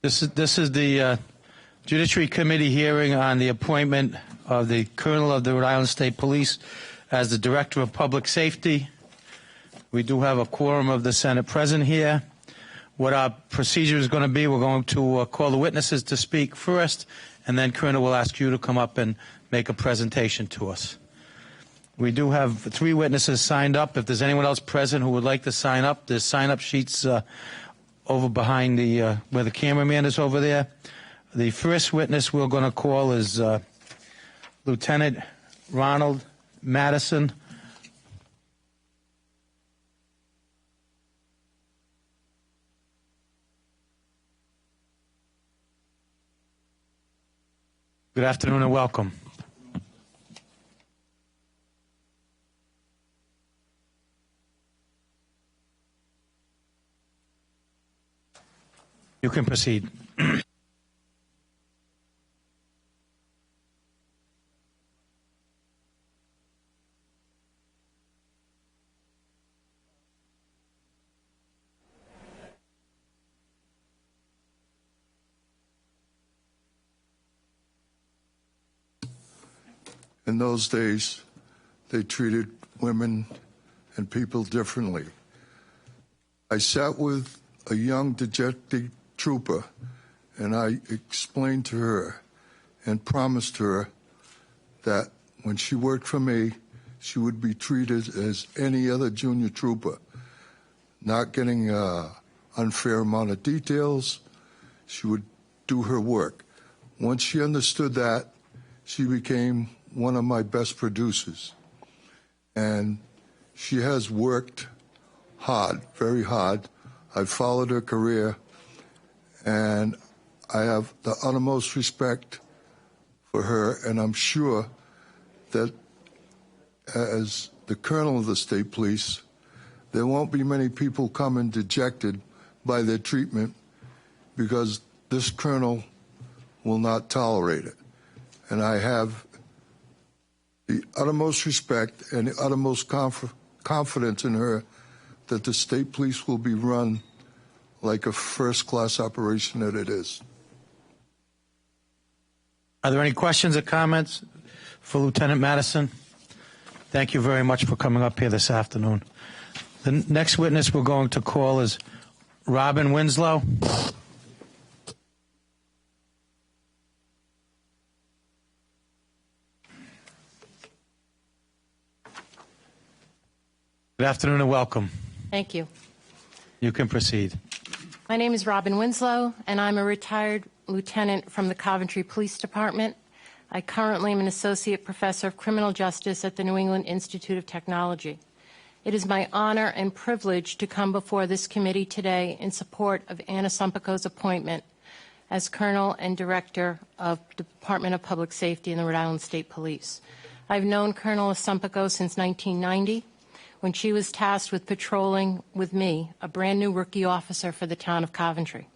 This is the Judiciary Committee hearing on the appointment of the Colonel of the Rhode Island State Police as the Director of Public Safety. We do have a quorum of the Senate present here. What our procedure is going to be, we're going to call the witnesses to speak first, and then Colonel will ask you to come up and make a presentation to us. We do have 3 witnesses signed up. If there's anyone else present who would like to sign up, there's sign-up sheets over behind the where the cameraman is over there. The first witness we're going to call is Lieutenant Ronald Madison. Good afternoon and welcome. You can proceed. In those days, they treated women and people differently. I sat with a young dejected trooper, and I explained to her and promised her that when she worked for me, she would be treated as any other junior trooper, not getting an unfair amount of details. She would do her work. Once she understood that, she became one of my best producers. And she has worked hard, very hard. I've followed her career, and I have the utmost respect for her, and I'm sure that as the Colonel of the State Police, there won't be many people coming dejected by their treatment, because this Colonel will not tolerate it. And I have the utmost respect and the utmost confidence in her that the State Police will be run like a first-class operation that it is. Are there any questions or comments for Lieutenant Madison? Thank you very much for coming up here this afternoon. The next witness we're going to call is Robin Winslow. Good afternoon and welcome. Thank you. You can proceed. My name is Robin Winslow, and I'm a retired lieutenant from the Coventry Police Department. I currently am an associate professor of criminal justice at the New England Institute of Technology. It is my honor and privilege to come before this committee today in support of Ann Assumpico's appointment as Colonel and Director of the Department of Public Safety in the Rhode Island State Police. I've known Colonel Assumpico since 1990. When she was tasked with patrolling with me, a brand new rookie officer for the town of Coventry.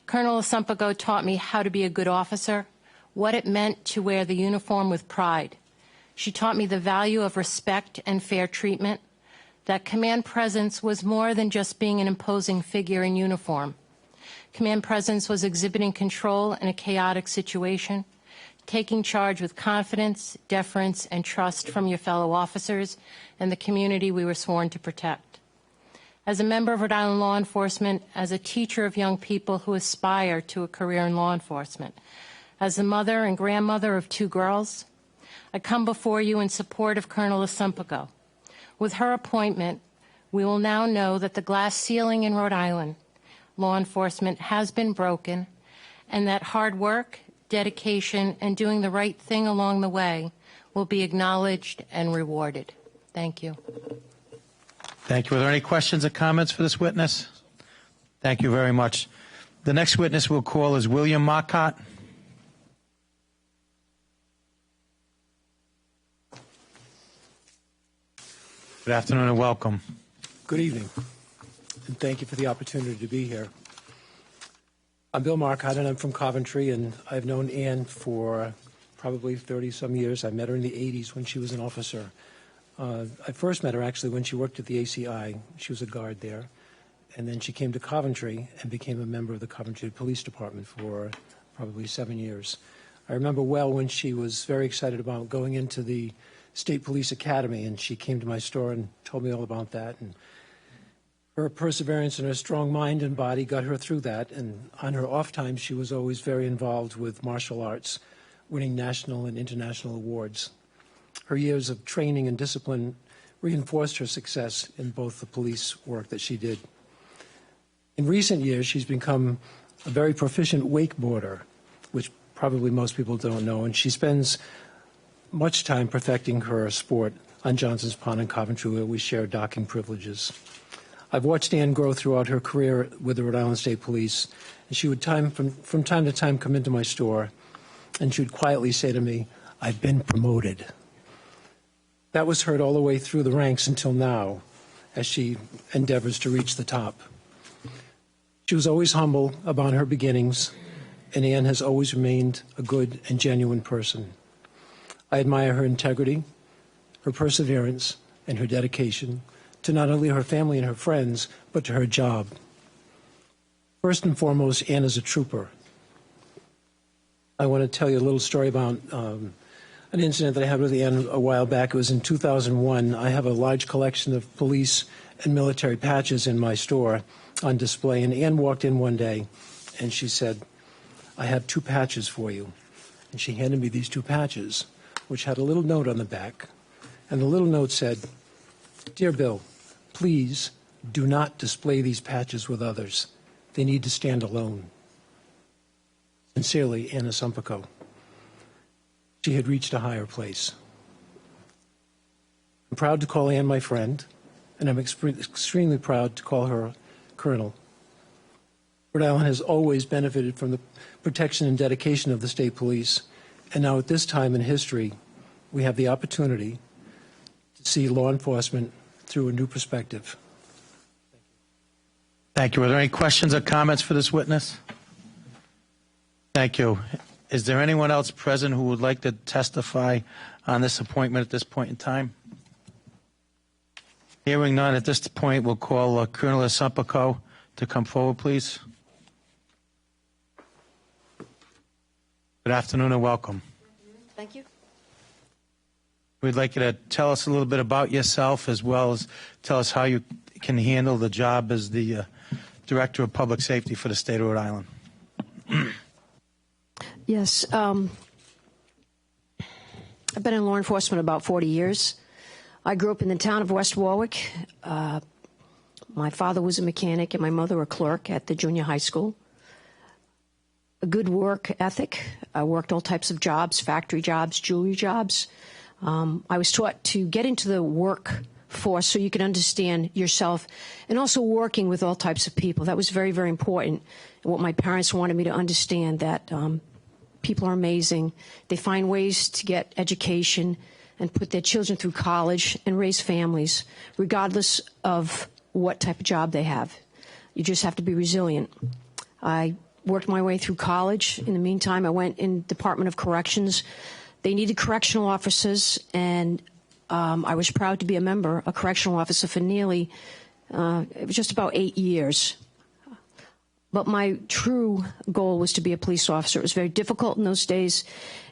Colonel Assumpico taught me how to be a good officer, what it meant to wear the uniform with pride. She taught me the value of respect and fair treatment, that command presence was more than just being an imposing figure in uniform. Command presence was exhibiting control in a chaotic situation, taking charge with confidence, deference, and trust from your fellow officers and the community we were sworn to protect. As a member of Rhode Island law enforcement, as a teacher of young people who aspire to a career in law enforcement, as a mother and grandmother of 2 girls, I come before you in support of Colonel Assumpico. With her appointment, we will now know that the glass ceiling in Rhode Island law enforcement has been broken, and that hard work, dedication, and doing the right thing along the way will be acknowledged and rewarded. Thank you. Thank you. Are there any questions or comments for this witness? Thank you very much. The next witness we'll call is William Marcott. Good afternoon and welcome. Good evening, and thank you for the opportunity to be here. I'm Bill Marcott, and I'm from Coventry, and I've known Ann for probably 30-some years. I met her in the 80s when she was an officer. I first met her actually when she worked at the ACI. She was a guard there. and then she came to Coventry and became a member of the Coventry Police Department for probably 7 years. I remember well when she was very excited about going into the State Police Academy, and she came to my store and told me all about that. And her perseverance and her strong mind and body got her through that. And on her off time, she was always very involved with martial arts, winning national and international awards. Her years of training and discipline reinforced her success in both the police work that she did. In recent years, she's become a very proficient wakeboarder, which probably most people don't know, and she spends much time perfecting her sport on Johnson's Pond in Coventry, where we share docking privileges. I've watched Ann grow throughout her career with the Rhode Island State Police, and she would from time to time come into my store, and she would quietly say to me, "I've been promoted." That was heard all the way through the ranks until now, as she endeavors to reach the top. She was always humble about her beginnings, and Ann has always remained a good and genuine person. I admire her integrity, her perseverance, and her dedication to not only her family and her friends, but to her job. First and foremost, Ann is a trooper. I want to tell you a little story about an incident that I had with Ann a while back. It was in 2001. I have a large collection of police and military patches in my store on display, and Ann walked in one day, and she said, "I have 2 patches for you." And she handed me these 2 patches, which had a little note on the back, and the little note said, "Dear Bill, please do not display these patches with others. They need to stand alone. Sincerely, Ann Assumpico." She had reached a higher place. I'm proud to call Ann my friend, and I'm extremely proud to call her Colonel. Rhode Island has always benefited from the protection and dedication of the state police, and now at this time in history, we have the opportunity to see law enforcement through a new perspective. Thank you. Are there any questions or comments for this witness? Thank you. Is there anyone else present who would like to testify on this appointment at this point in time? Hearing none, at this point, we'll call Colonel Assumpico to come forward, please. Good afternoon and welcome. Thank you. We'd like you to tell us a little bit about yourself, as well as tell us how you can handle the job as the Director of Public Safety for the state of Rhode Island. Yes. I've been in law enforcement about 40 years. I grew up in the town of West Warwick. My father was a mechanic and my mother a clerk at the junior high school. A good work ethic. I worked all types of jobs, factory jobs, jewelry jobs. I was taught to get into the workforce so you could understand yourself, and also working with all types of people. That was very, very important. And what my parents wanted me to understand, that people are amazing. They find ways to get education and put their children through college and raise families, regardless of what type of job they have. You just have to be resilient. I worked my way through college. In the meantime, I went in Department of Corrections. They needed correctional officers, and I was proud to be a correctional officer for nearly, it was just about 8 years. But my true goal was to be a police officer. It was very difficult in those days,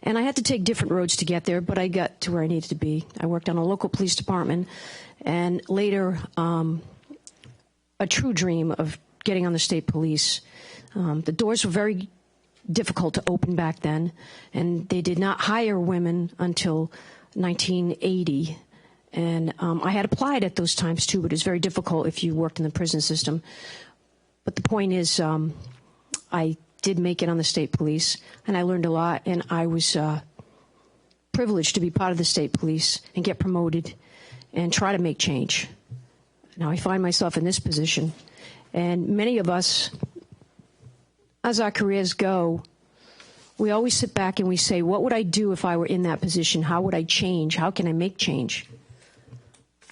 and I had to take different roads to get there, but I got to where I needed to be. I worked on a local police department, and later a true dream of getting on the state police. The doors were very difficult to open back then, and they did not hire women until 1980. And I had applied at those times, too, but it was very difficult if you worked in the prison system. But the point is, I did make it on the state police, and I learned a lot, and I was privileged to be part of the state police and get promoted and try to make change. Now I find myself in this position, and many of us, as our careers go, we always sit back and we say, what would I do if I were in that position? How would I change? How can I make change?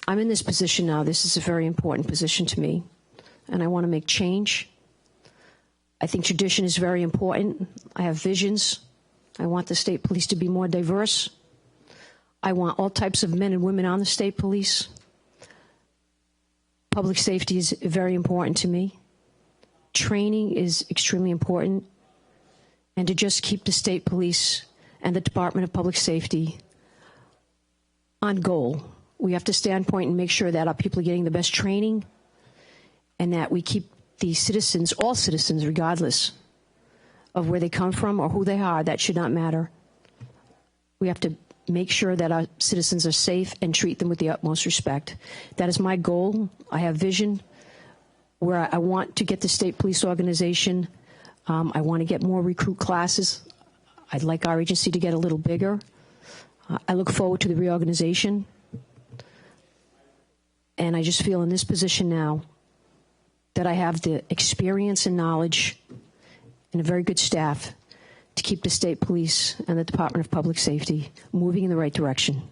I'm in this position now. This is a very important position to me, and I want to make change. I think tradition is very important. I have visions. I want the state police to be more diverse. I want all types of men and women on the state police. Public safety is very important to me. Training is extremely important. And to just keep the state police and the Department of Public Safety on goal. We have to stay on point and make sure that our people are getting the best training and that we keep the citizens, all citizens, regardless of where they come from or who they are, that should not matter. We have to make sure that our citizens are safe and treat them with the utmost respect. That is my goal. I have vision where I want to get the state police organization. I want to get more recruit classes. I'd like our agency to get a little bigger. I look forward to the reorganization. And I just feel in this position now that I have the experience and knowledge and a very good staff to keep the state police and the Department of Public Safety moving in the right direction.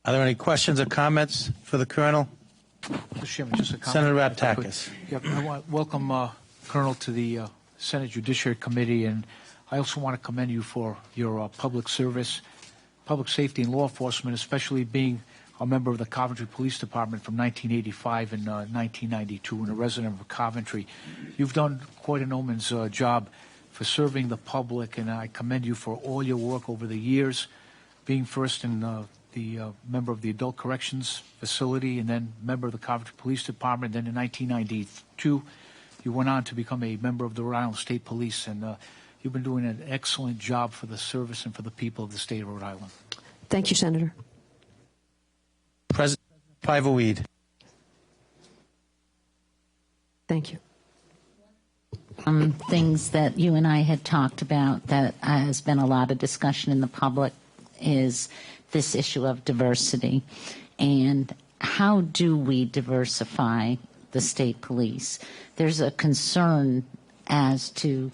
Are there any questions or comments for the Colonel? Mr. Chairman, just a comment. Senator Raptakis. I want to welcome Colonel to the Senate Judiciary Committee, and I also want to commend you for your public service, public safety, and law enforcement, especially being a member of the Coventry Police Department from 1985 and 1992 and a resident of Coventry. You've done quite an yeoman's job for serving the public, and I commend you for all your work over the years, being first in the member of the Adult Corrections Facility and then member of the Coventry Police Department. Then in 1992, you went on to become a member of the Rhode Island State Police, and you've been doing an excellent job for the service and for the people of the state of Rhode Island. Thank you, Senator. President Pivoweed. Thank you. Things that you and I had talked about that has been a lot of discussion in the public is this issue of diversity and how do we diversify the state police. There's a concern as to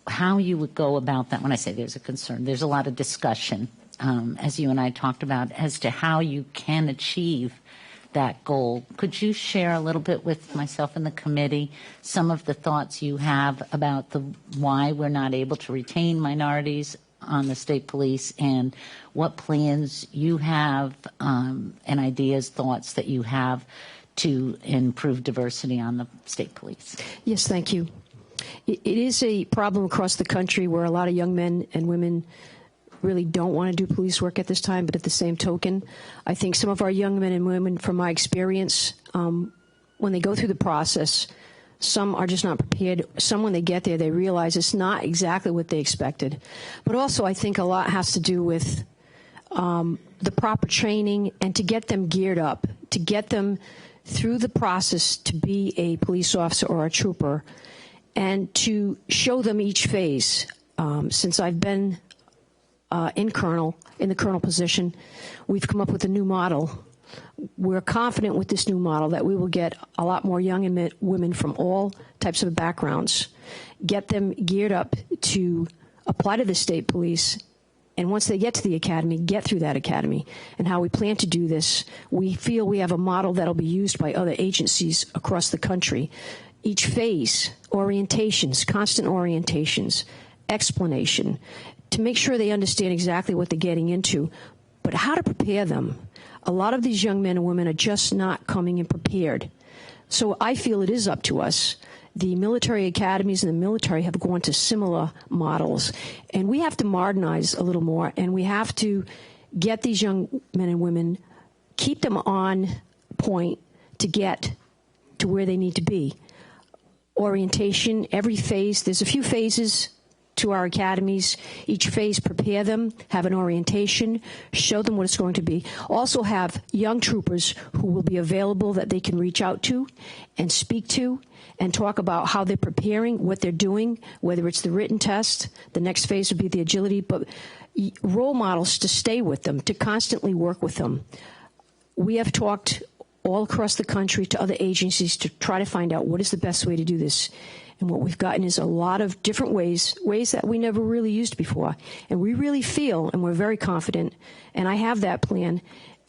how you would go about that. When I say there's a concern, there's a lot of discussion, as you and I talked about, as to how you can achieve that goal. Could you share a little bit with myself and the committee some of the thoughts you have about why we're not able to retain minorities on the state police and what plans you have and ideas, thoughts that you have to improve diversity on the state police? Yes, thank you. It is a problem across the country where a lot of young men and women really don't want to do police work at this time, but at the same token, I think some of our young men and women, from my experience, when they go through the process, some are just not prepared. Some, when they get there, they realize it's not exactly what they expected. But also, I think a lot has to do with the proper training and to get them geared up, to get them through the process to be a police officer or a trooper, and to show them each phase. Since I've been in the colonel position, we've come up with a new model. We're confident with this new model that we will get a lot more young and women from all types of backgrounds, get them geared up to apply to the state police, and once they get to the academy, get through that academy. And how we plan to do this, we feel we have a model that will be used by other agencies across the country. Each phase, orientations, constant orientations, explanation, to make sure they understand exactly what they're getting into, but how to prepare them. A lot of these young men and women are just not coming in prepared. So I feel it is up to us. The military academies and the military have gone to similar models, and we have to modernize a little more, and we have to get these young men and women, keep them on point to get to where they need to be. Orientation, every phase, there's a few phases to our academies. Each phase, prepare them, have an orientation, show them what it's going to be. Also have young troopers who will be available that they can reach out to and speak to and talk about how they're preparing, what they're doing, whether it's the written test. The next phase would be the agility, but role models to stay with them, to constantly work with them. We have talked all across the country to other agencies to try to find out what is the best way to do this. And what we've gotten is a lot of different ways that we never really used before. And we really feel, and we're very confident, and I have that plan,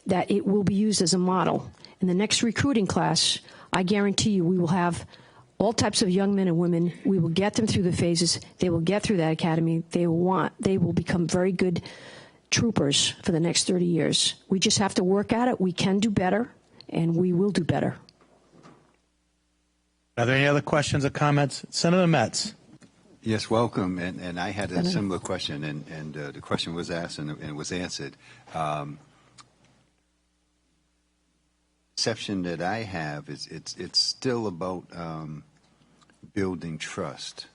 that it will be used as a model. In the next recruiting class, I guarantee you we will have all types of young men and women. We will get them through the phases. They will get through that academy. They will become very good troopers for the next 30 years. We just have to work at it. We can do better. and we will do better. Are there any other questions or comments? Senator Metz. Yes, welcome. And I had a similar question, and the question was asked and was answered. Perception that I have is it's still about building trust,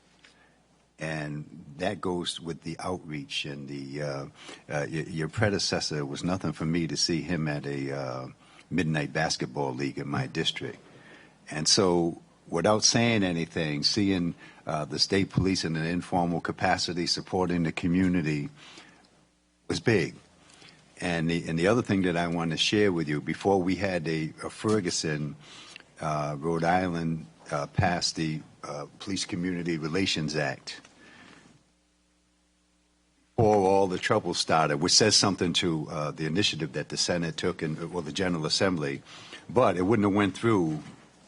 and that goes with the outreach. And your predecessor was nothing for me to see him at a midnight basketball league in my district, and so without saying anything, seeing the state police in an informal capacity supporting the community was big. And the other thing that I want to share with you, before we had a Ferguson, Rhode Island passed the Police Community Relations Act. Before all the trouble started, which says something to the initiative that the Senate took or the General Assembly, but it wouldn't have went through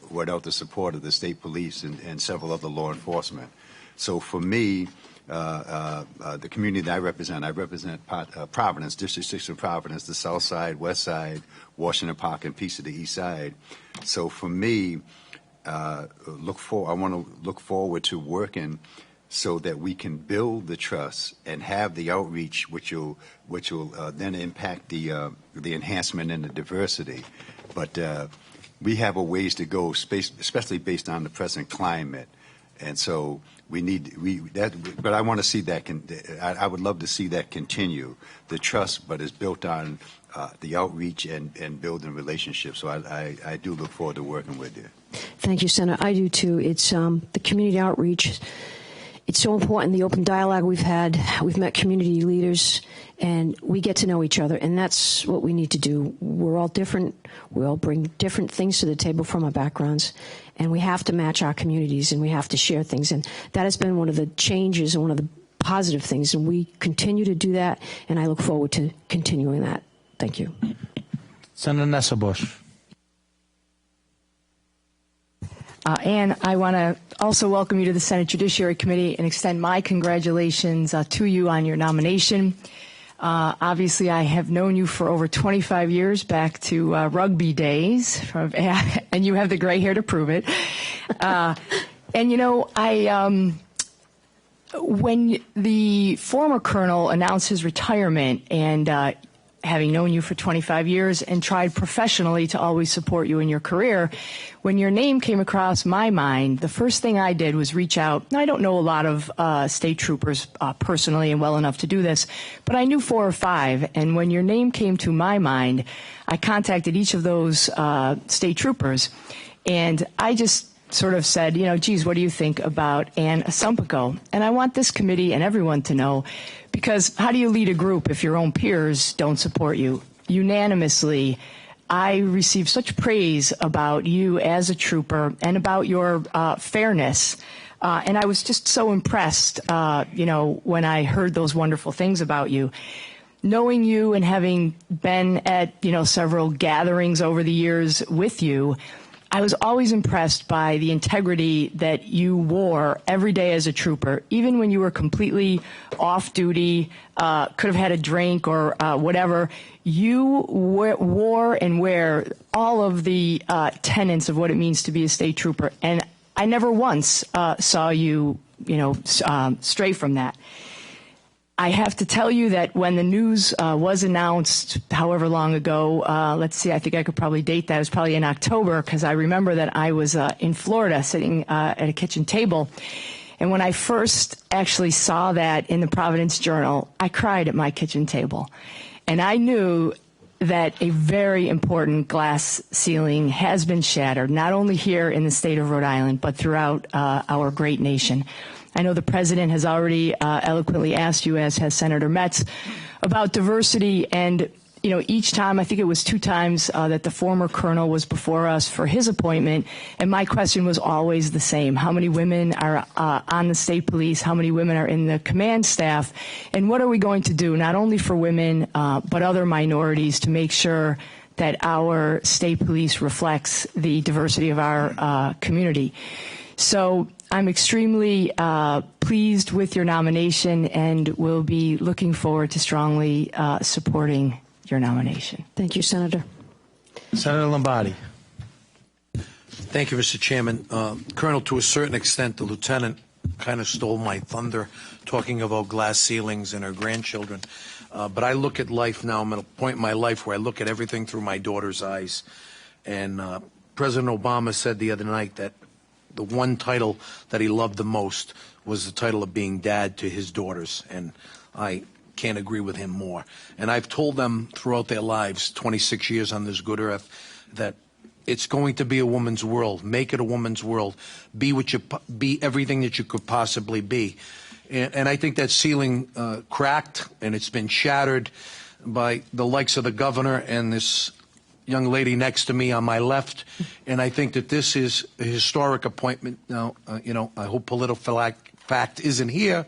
without the support of the state police and several other law enforcement. So for me, the community that I represent Providence, District 6 of Providence, the South Side, West Side, Washington Park, and piece of the East Side. So for me, I want to look forward to working so that we can build the trust and have the outreach, which will then impact the enhancement and the diversity. But we have a ways to go, especially based on the present climate. And so but I want to see that. I would love to see that continue. The trust, but is built on the outreach and building relationships. So I do look forward to working with you. Thank you, Senator. I do too. It's the community outreach. It's so important, the open dialogue we've had. We've met community leaders, and we get to know each other, and that's what we need to do. We're all different. We all bring different things to the table from our backgrounds, and we have to match our communities, and we have to share things. And that has been one of the changes and one of the positive things, and we continue to do that, and I look forward to continuing that. Thank you. Senator Nesselbush. Ann, I want to also welcome you to the Senate Judiciary Committee and extend my congratulations to you on your nomination. Obviously, I have known you for over 25 years, back to rugby days, and you have the gray hair to prove it. And, you know, when the former colonel announced his retirement, and having known you for 25 years and tried professionally to always support you in your career, when your name came across my mind, the first thing I did was reach out. Now, I don't know a lot of state troopers personally and well enough to do this, but I knew 4 or 5. And when your name came to my mind, I contacted each of those state troopers, and I just sort of said, you know, geez, what do you think about Ann Assumpico? And I want this committee and everyone to know, because how do you lead a group if your own peers don't support you? Unanimously, I received such praise about you as a trooper and about your fairness. And I was just so impressed, you know, when I heard those wonderful things about you. Knowing you and having been at, you know, several gatherings over the years with you, I was always impressed by the integrity that you wore every day as a trooper, even when you were completely off duty, could have had a drink or whatever. You wore and wear all of the tenets of what it means to be a state trooper, and I never once saw you, you know, stray from that. I have to tell you that when the news was announced, however long ago, let's see, I think I could probably date that. It was probably in October, because I remember that I was in Florida sitting at a kitchen table. And when I first actually saw that in the Providence Journal, I cried at my kitchen table. And I knew that a very important glass ceiling has been shattered, not only here in the state of Rhode Island, but throughout our great nation. I know the president has already eloquently asked you, as has Senator Metz, about diversity. And, you know, each time, I think it was 2 times that the former colonel was before us for his appointment. And my question was always the same. How many women are on the state police? How many women are in the command staff? And what are we going to do, not only for women, but other minorities, to make sure that our state police reflects the diversity of our community? So I'm extremely pleased with your nomination, and will be looking forward to strongly supporting your nomination. Thank you, Senator. Senator Lombardi. Thank you, Mr. Chairman. Colonel, to a certain extent, the lieutenant kind of stole my thunder talking about glass ceilings and her grandchildren. But I look at life now. I'm at a point in my life where I look at everything through my daughter's eyes. And President Obama said the other night that the one title that he loved the most was the title of being dad to his daughters. And I can't agree with him more. And I've told them throughout their lives, 26 years on this good earth, that it's going to be a woman's world. Make it a woman's world. Be everything that you could possibly be. And I think that ceiling cracked, and it's been shattered by the likes of the governor and this young lady next to me on my left. And I think that this is a historic appointment. Now, I hope political fact isn't here,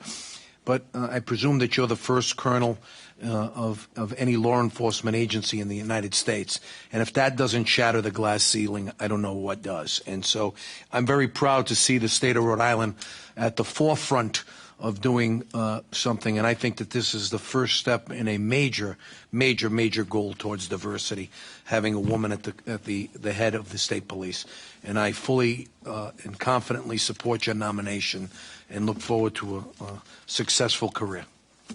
but I presume that you're the first colonel of any law enforcement agency in the United States. And if that doesn't shatter the glass ceiling, I don't know what does. And so I'm very proud to see the state of Rhode Island at the forefront of doing something. And I think that this is the first step in a major, major, major goal towards diversity, having a woman at the head of the state police. And I fully and confidently support your nomination and look forward to a successful career.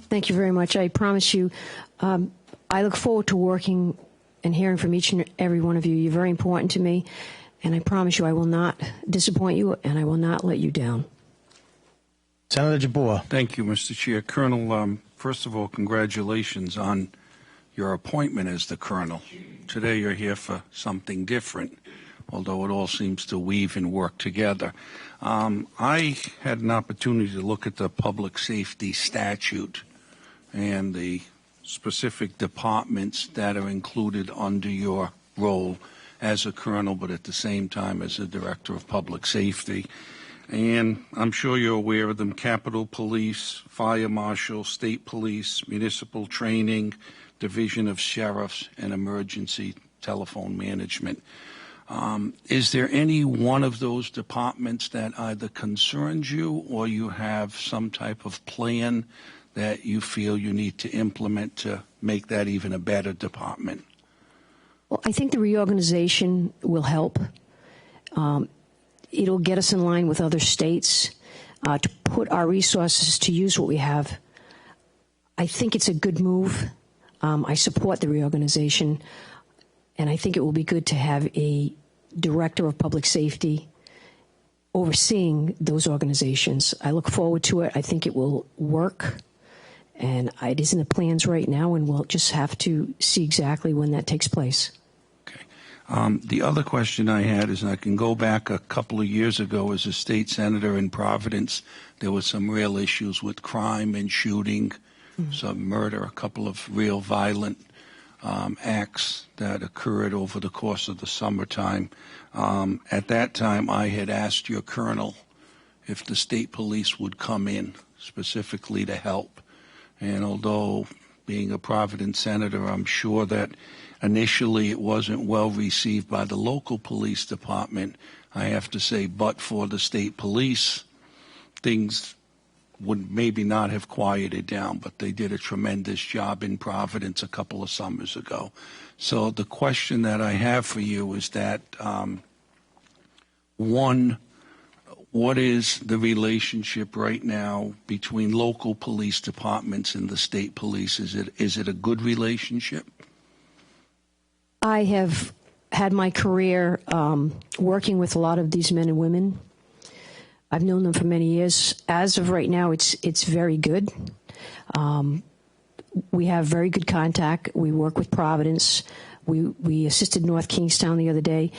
Thank you very much. I promise you, I look forward to working and hearing from each and every one of you. You're very important to me, and I promise you I will not disappoint you, and I will not let you down. Senator Jabbour. Thank you, Mr. Chair. Colonel, first of all, congratulations on your appointment as the colonel. Today you're here for something different, although it all seems to weave and work together. I had an opportunity to look at the public safety statute and the specific departments that are included under your role as a colonel, but at the same time as a director of public safety. And I'm sure you're aware of them: Capitol Police, Fire Marshal, State Police, Municipal Training, Division of Sheriffs, and Emergency Telephone Management. Is there any one of those departments that either concerns you or you have some type of plan that you feel you need to implement to make that even a better department? Well, I think the reorganization will help. It'll get us in line with other states to put our resources to use what we have. I think it's a good move. I support the reorganization, and I think it will be good to have a director of public safety overseeing those organizations. I look forward to it. I think it will work, and it is in the plans right now, and we'll just have to see exactly when that takes place. The other question I had is, and I can go back a couple of years ago as a state senator in Providence, there were some real issues with crime and shooting, some murder, a couple of real violent acts that occurred over the course of the summertime. At that time, I had asked your colonel if the state police would come in specifically to help. And although being a Providence senator, I'm sure that initially it wasn't well received by the local police department, I have to say, but for the state police, things would maybe not have quieted down, but they did a tremendous job in Providence a couple of summers ago. So the question that I have for you is that, one, what is the relationship right now between local police departments and the state police? Is it a good relationship? I have had my career working with a lot of these men and women. I've known them for many years. As of right now, it's very good. We have very good contact. We work with Providence. We assisted North Kingstown the other day.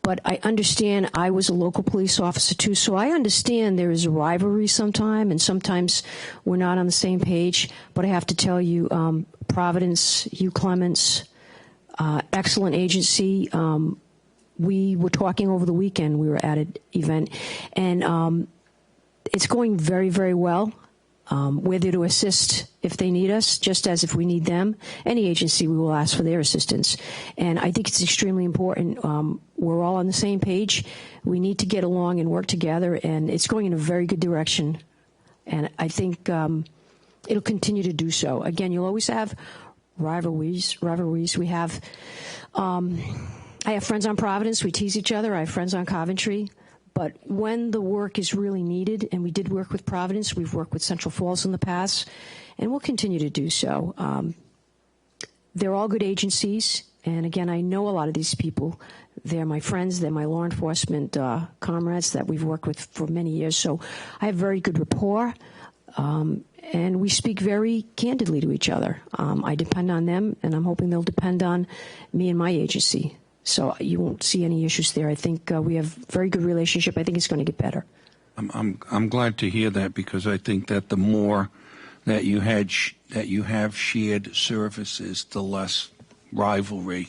But I understand, I was a local police officer too, so I understand there is a rivalry sometimes, and sometimes we're not on the same page. But I have to tell you, Providence, Hugh Clements, excellent agency. We were talking over the weekend. We were at an event, and it's going very, very well. We're there to assist if they need us, just as if we need them. Any agency, we will ask for their assistance. And I think it's extremely important. We're all on the same page. We need to get along and work together, and it's going in a very good direction. And I think it'll continue to do so. Again, you'll always have rivalries. We have I have friends on Providence. We tease each other. I have friends on Coventry. But when the work is really needed, and we did work with Providence, we've worked with Central Falls in the past, and we'll continue to do so. They're all good agencies, and again, I know a lot of these people. They're my friends. They're my law enforcement comrades that we've worked with for many years. So I have very good rapport, and we speak very candidly to each other. I depend on them, and I'm hoping they'll depend on me and my agency. So you won't see any issues there. I think we have a very good relationship. I think it's going to get better. I'm glad to hear that, because I think that the more that you have shared services, the less rivalry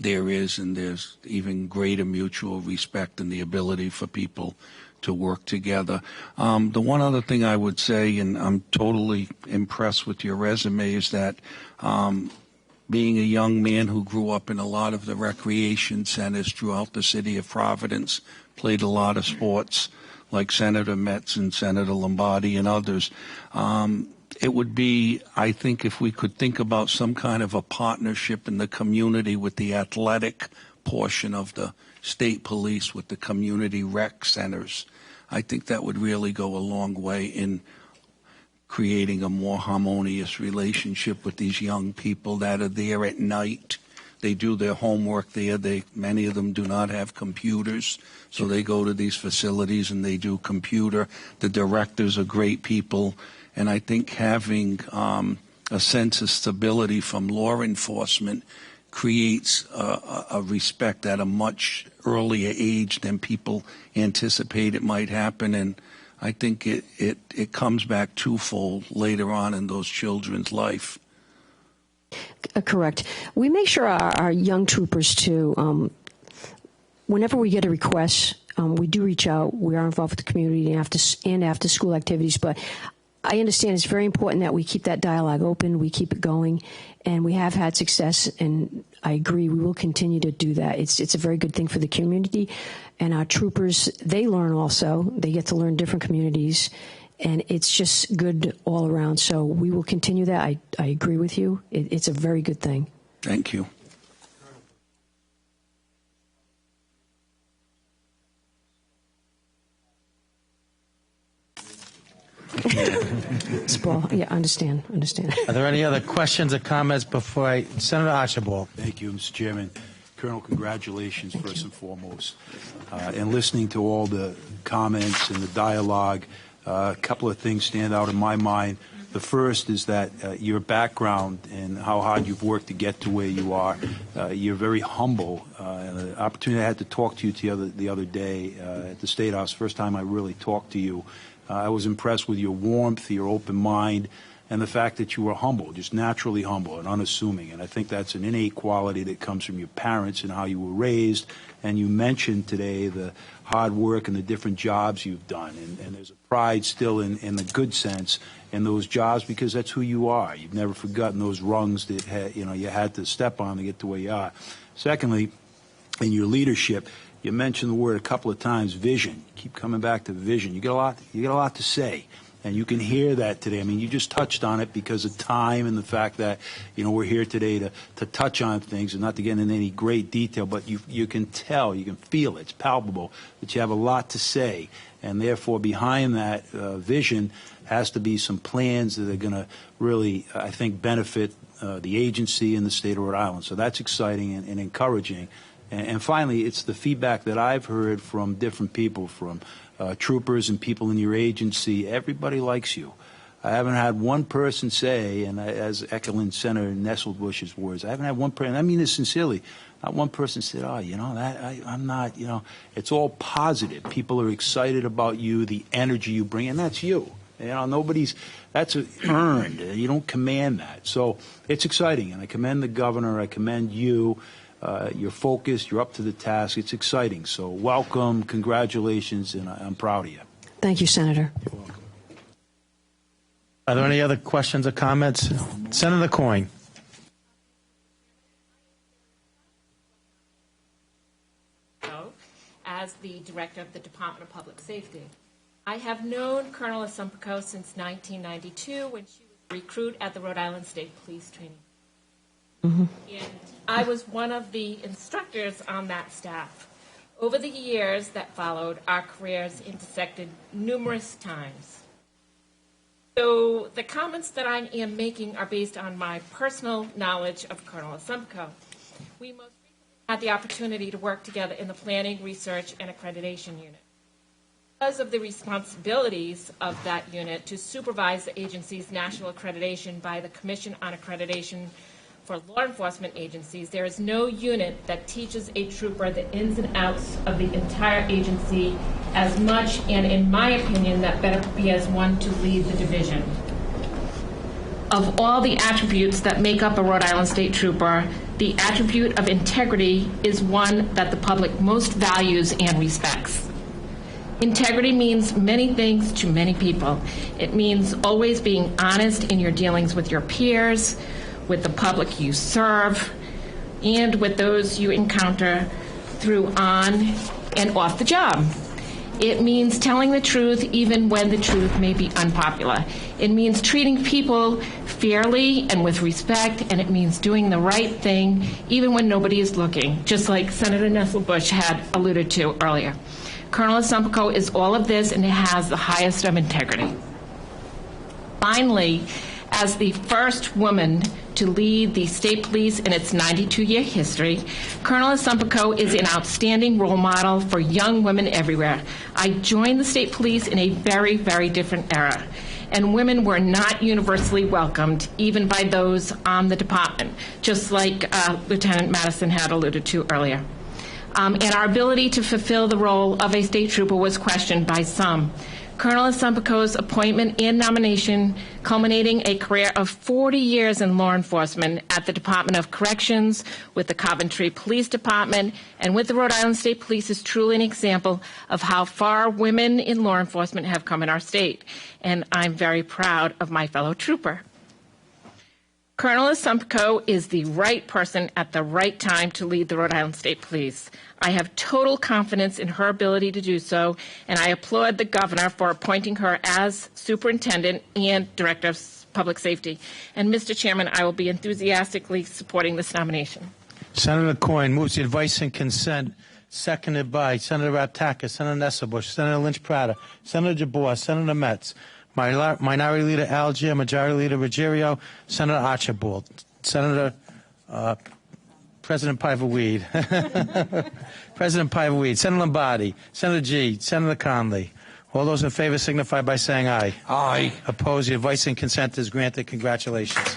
there is, and there's even greater mutual respect and the ability for people to work together. The one other thing I would say, and I'm totally impressed with your resume, is that being a young man who grew up in a lot of the recreation centers throughout the city of Providence, played a lot of sports like Senator Metz and Senator Lombardi and others. It would be, I think, if we could think about some kind of a partnership in the community with the athletic portion of the state police, with the community rec centers, I think that would really go a long way in creating a more harmonious relationship with these young people that are there at night. They do their homework there. Many of them do not have computers, so they go to these facilities and they do computer. The directors are great people, and I think having a sense of stability from law enforcement creates a respect at a much earlier age than people anticipate it might happen, and I think it comes back twofold later on in those children's life. Correct. We make sure our young troopers, too, whenever we get a request, we do reach out. We are involved with the community and after school activities, but I understand it's very important that we keep that dialogue open, we keep it going, and we have had success, and I agree, we will continue to do that. It's a very good thing for the community, and our troopers, they learn also. They get to learn different communities, and it's just good all around. So we will continue that. I agree with you. It's a very good thing. Thank you. Yeah, understand. Are there any other questions or comments before Senator Archibald? Thank you, Mr. Chairman. Colonel, congratulations first and foremost. And listening to all the comments and the dialogue, a couple of things stand out in my mind. The first is that your background and how hard you've worked to get to where you are. You're very humble. The opportunity I had to talk to you the other day at the State House, first time I really talked to you, I was impressed with your warmth, your open mind, and the fact that you were humble, just naturally humble and unassuming. And I think that's an innate quality that comes from your parents and how you were raised. And you mentioned today the hard work and the different jobs you've done. And there's a pride still in the good sense in those jobs, because that's who you are. You've never forgotten those rungs that you had to step on to get to where you are. Secondly, in your leadership, you mentioned the word a couple of times, vision. You keep coming back to vision. You get a lot to say, and you can hear that today. I mean, you just touched on it because of time and the fact that we're here today to touch on things and not to get into any great detail. But you can tell, you can feel it. It's palpable that you have a lot to say, and therefore behind that vision has to be some plans that are going to really, I think, benefit the agency and the state of Rhode Island. So that's exciting and encouraging. And finally, it's the feedback that I've heard from different people, from troopers and people in your agency. Everybody likes you. I haven't had one person say, and as echoing Senator Nesselbush's words, I haven't had one person, I mean this sincerely, not one person said, I'm not, it's all positive. People are excited about you, the energy you bring, and that's you. That's earned. You don't command that. So it's exciting, and I commend the governor. I commend you. You're focused. You're up to the task. It's exciting. So welcome, congratulations, and I'm proud of you. Thank you, Senator. You're welcome. Are there any other questions or comments? Senator Coyne. As the director of the Department of Public Safety, I have known Colonel Assumpico since 1992 when she was a recruit at the Rhode Island State Police Training. And I was one of the instructors on that staff. Over the years that followed, our careers intersected numerous times. So the comments that I am making are based on my personal knowledge of Colonel Assumpico. We most recently had the opportunity to work together in the Planning, Research, and Accreditation Unit. Because of the responsibilities of that unit to supervise the agency's national accreditation by the Commission on Accreditation for Law Enforcement Agencies, there is no unit that teaches a trooper the ins and outs of the entire agency as much, and in my opinion, that better be as one to lead the division. Of all the attributes that make up a Rhode Island State Trooper, the attribute of integrity is one that the public most values and respects. Integrity means many things to many people. It means always being honest in your dealings with your peers, with the public you serve, and with those you encounter through on and off the job. It means telling the truth even when the truth may be unpopular. It means treating people fairly and with respect, and it means doing the right thing even when nobody is looking, just like Senator Nesselbush had alluded to earlier. Colonel Assumpico is all of this, and it has the highest of integrity. Finally, as the first woman to lead the state police in its 92-year history, Colonel Assumpico is an outstanding role model for young women everywhere. I joined the state police in a very, very different era, and women were not universally welcomed, even by those on the department, just like Lieutenant Madison had alluded to earlier. And our ability to fulfill the role of a state trooper was questioned by some. Colonel Assumpico's appointment and nomination, culminating a career of 40 years in law enforcement at the Department of Corrections, with the Coventry Police Department, and with the Rhode Island State Police, is truly an example of how far women in law enforcement have come in our state. And I'm very proud of my fellow trooper. Colonel Assumpico is the right person at the right time to lead the Rhode Island State Police. I have total confidence in her ability to do so, and I applaud the governor for appointing her as superintendent and director of public safety. And Mr. Chairman, I will be enthusiastically supporting this nomination. Senator Coyne moves the advice and consent, seconded by Senator Raptakis, Senator Nesselbush, Senator Lynch-Prada, Senator Jabour, Senator Metz, Minority Leader Algier, Majority Leader Ruggiero, Senator Archibald, Senator President Piver-Weed, President Piver-Weed, Senator Lombardi, Senator G, Senator Conley. All those in favor signify by saying aye. Aye. Opposed? The advice and consent is granted. Congratulations.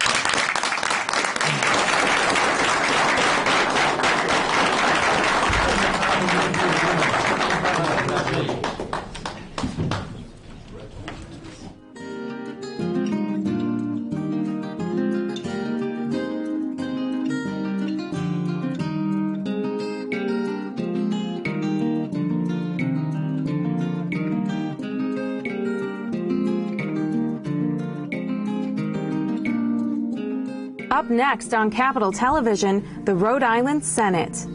Up next on Capitol Television, the Rhode Island Senate.